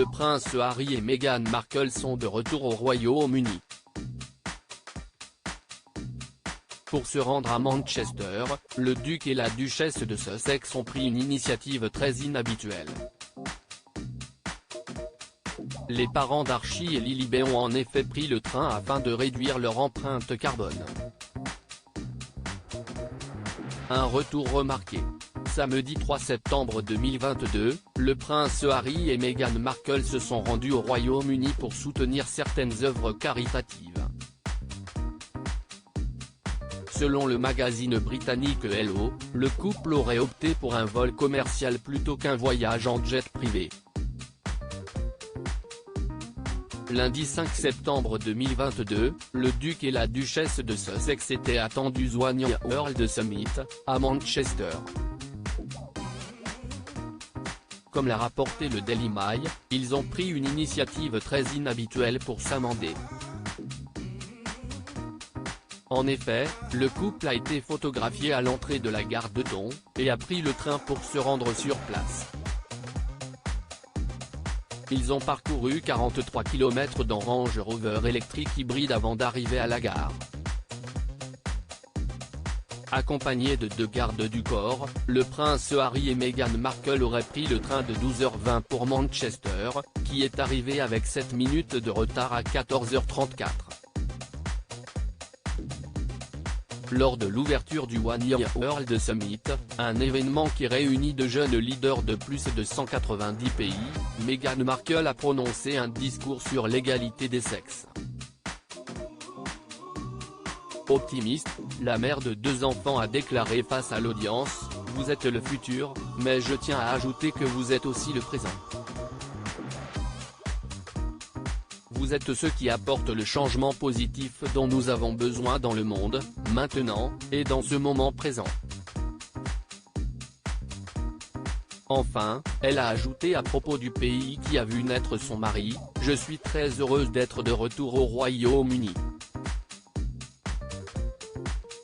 le prince Harry et Meghan Markle sont de retour au Royaume-Uni. Pour se rendre à Manchester, le duc et la duchesse de Sussex ont pris une initiative très inhabituelle. Les parents d'Archie et Lilibet ont en effet pris le train afin de réduire leur empreinte carbone. Un retour remarqué. Samedi 3 septembre 2022, le prince Harry et Meghan Markle se sont rendus au Royaume-Uni pour soutenir certaines œuvres caritatives. Selon le magazine britannique Hello, le couple aurait opté pour un vol commercial plutôt qu'un voyage en jet privé. Lundi 5 septembre 2022, le duc et la duchesse de Sussex étaient attendus au One World Summit, à Manchester. Comme l'a rapporté le Daily Mail, ils ont pris une initiative très inhabituelle pour s'amender. En effet, le couple a été photographié à l'entrée de la gare de Don, et a pris le train pour se rendre sur place. Ils ont parcouru 43 km dans Range Rover électrique hybride avant d'arriver à la gare. Accompagnés de 2 gardes du corps, le prince Harry et Meghan Markle auraient pris le train de 12h20 pour Manchester, qui est arrivé avec 7 minutes de retard à 14h34. Lors de l'ouverture du One World Summit, un événement qui réunit de jeunes leaders de plus de 190 pays, Meghan Markle a prononcé un discours sur l'égalité des sexes. Optimiste, la mère de 2 enfants a déclaré face à l'audience, « Vous êtes le futur, mais je tiens à ajouter que vous êtes aussi le présent. Vous êtes ceux qui apportent le changement positif dont nous avons besoin dans le monde, maintenant, et dans ce moment présent. » Enfin, elle a ajouté à propos du pays qui a vu naître son mari, « Je suis très heureuse d'être de retour au Royaume-Uni. »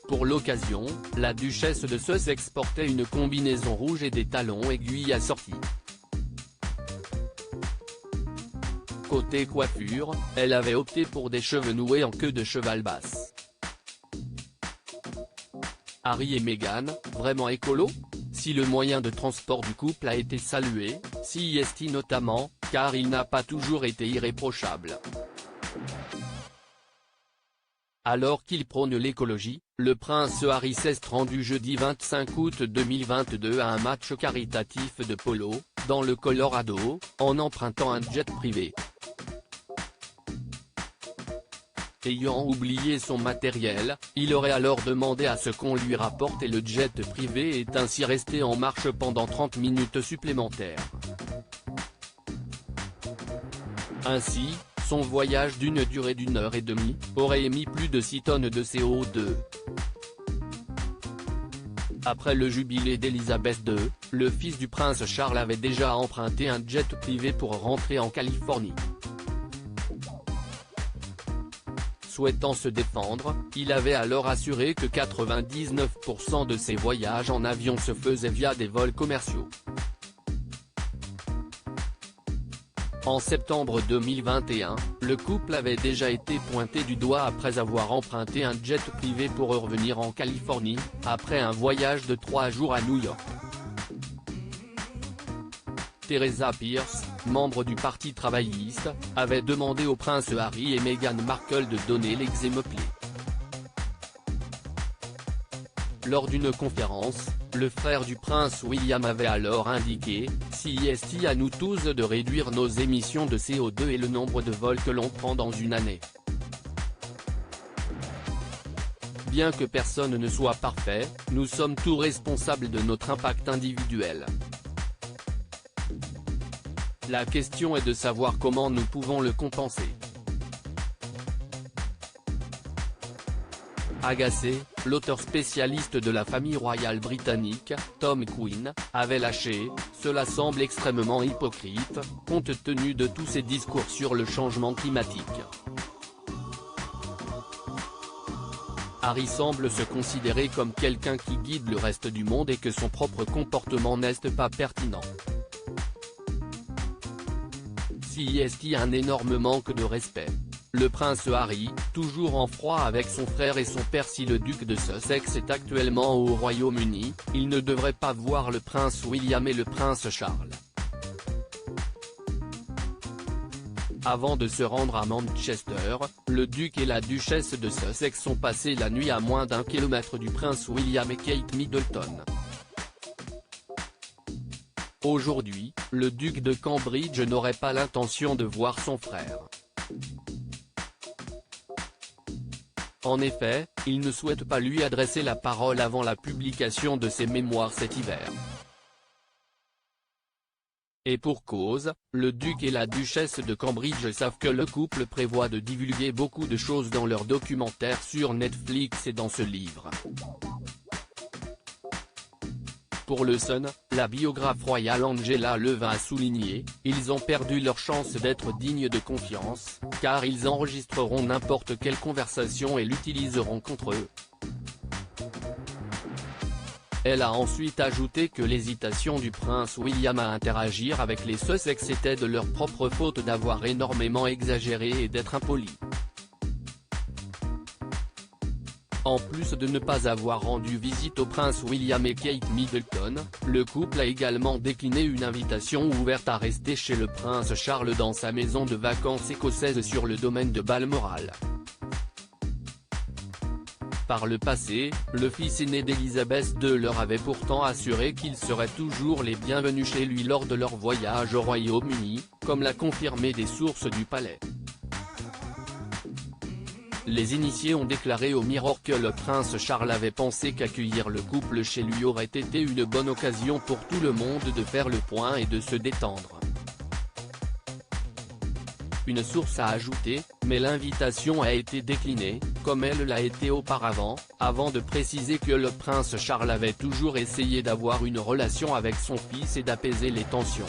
Pour l'occasion, la duchesse de Sussex portait une combinaison rouge et des talons aiguilles assortis. Côté coiffure, elle avait opté pour des cheveux noués en queue de cheval basse. Harry et Meghan, vraiment écolo ? Si le moyen de transport du couple a été salué, CIST notamment, car il n'a pas toujours été irréprochable. Alors qu'il prône l'écologie, le prince Harry s'est rendu jeudi 25 août 2022 à un match caritatif de polo, dans le Colorado, en empruntant un jet privé. Ayant oublié son matériel, il aurait alors demandé à ce qu'on lui rapporte et le jet privé est ainsi resté en marche pendant 30 minutes supplémentaires. Ainsi, son voyage d'une durée d'1 heure et demie, aurait émis plus de 6 tonnes de CO2. Après le jubilé d'Elisabeth II, le fils du prince Charles avait déjà emprunté un jet privé pour rentrer en Californie. Souhaitant se défendre, il avait alors assuré que 99% de ses voyages en avion se faisaient via des vols commerciaux. En septembre 2021, le couple avait déjà été pointé du doigt après avoir emprunté un jet privé pour revenir en Californie, après un voyage de 3 jours à New York. Theresa Pierce, membre du Parti travailliste, avait demandé au prince Harry et Meghan Markle de donner l'exemple. Lors d'une conférence, le frère du prince William avait alors indiqué, « CIST à nous tous de réduire nos émissions de CO2 et le nombre de vols que l'on prend dans une année. » Bien que personne ne soit parfait, nous sommes tous responsables de notre impact individuel. La question est de savoir comment nous pouvons le compenser. Agacé, l'auteur spécialiste de la famille royale britannique, Tom Quinn, avait lâché « Cela semble extrêmement hypocrite, compte tenu de tous ces discours sur le changement climatique. » Harry semble se considérer comme quelqu'un qui guide le reste du monde et que son propre comportement n'est pas pertinent. ceci est un énorme manque de respect. Le prince Harry, toujours en froid avec son frère et son père si le duc de Sussex est actuellement au Royaume-Uni, il ne devrait pas voir le prince William et le prince Charles. Avant de se rendre à Manchester, le duc et la duchesse de Sussex sont passés la nuit à moins d'1 kilomètre du prince William et Kate Middleton. Aujourd'hui, le duc de Cambridge n'aurait pas l'intention de voir son frère. En effet, il ne souhaite pas lui adresser la parole avant la publication de ses mémoires cet hiver. Et pour cause, le duc et la duchesse de Cambridge savent que le couple prévoit de divulguer beaucoup de choses dans leur documentaire sur Netflix et dans ce livre. Pour le Sun, la biographe royale Angela Levin a souligné, ils ont perdu leur chance d'être dignes de confiance, car ils enregistreront n'importe quelle conversation et l'utiliseront contre eux. Elle a ensuite ajouté que l'hésitation du prince William à interagir avec les Sussex était de leur propre faute d'avoir énormément exagéré et d'être impoli. En plus de ne pas avoir rendu visite au prince William et Kate Middleton, le couple a également décliné une invitation ouverte à rester chez le prince Charles dans sa maison de vacances écossaise sur le domaine de Balmoral. Par le passé, le fils aîné d'Elizabeth II leur avait pourtant assuré qu'ils seraient toujours les bienvenus chez lui lors de leur voyage au Royaume-Uni, comme l'a confirmé des sources du palais. Les initiés ont déclaré au Mirror que le prince Charles avait pensé qu'accueillir le couple chez lui aurait été une bonne occasion pour tout le monde de faire le point et de se détendre. Une source a ajouté, mais l'invitation a été déclinée, comme elle l'a été auparavant, avant de préciser que le prince Charles avait toujours essayé d'avoir une relation avec son fils et d'apaiser les tensions.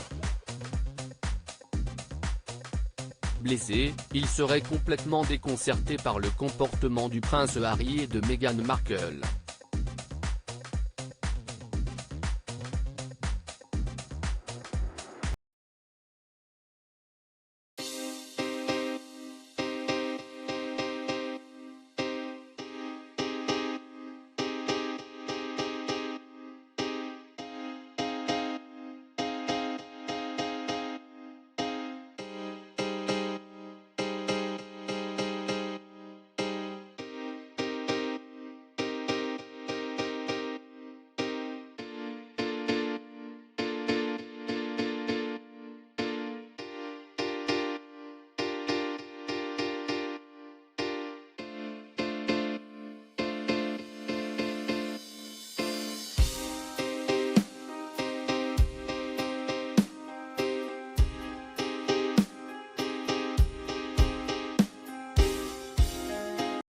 Blessé, il serait complètement déconcerté par le comportement du prince Harry et de Meghan Markle.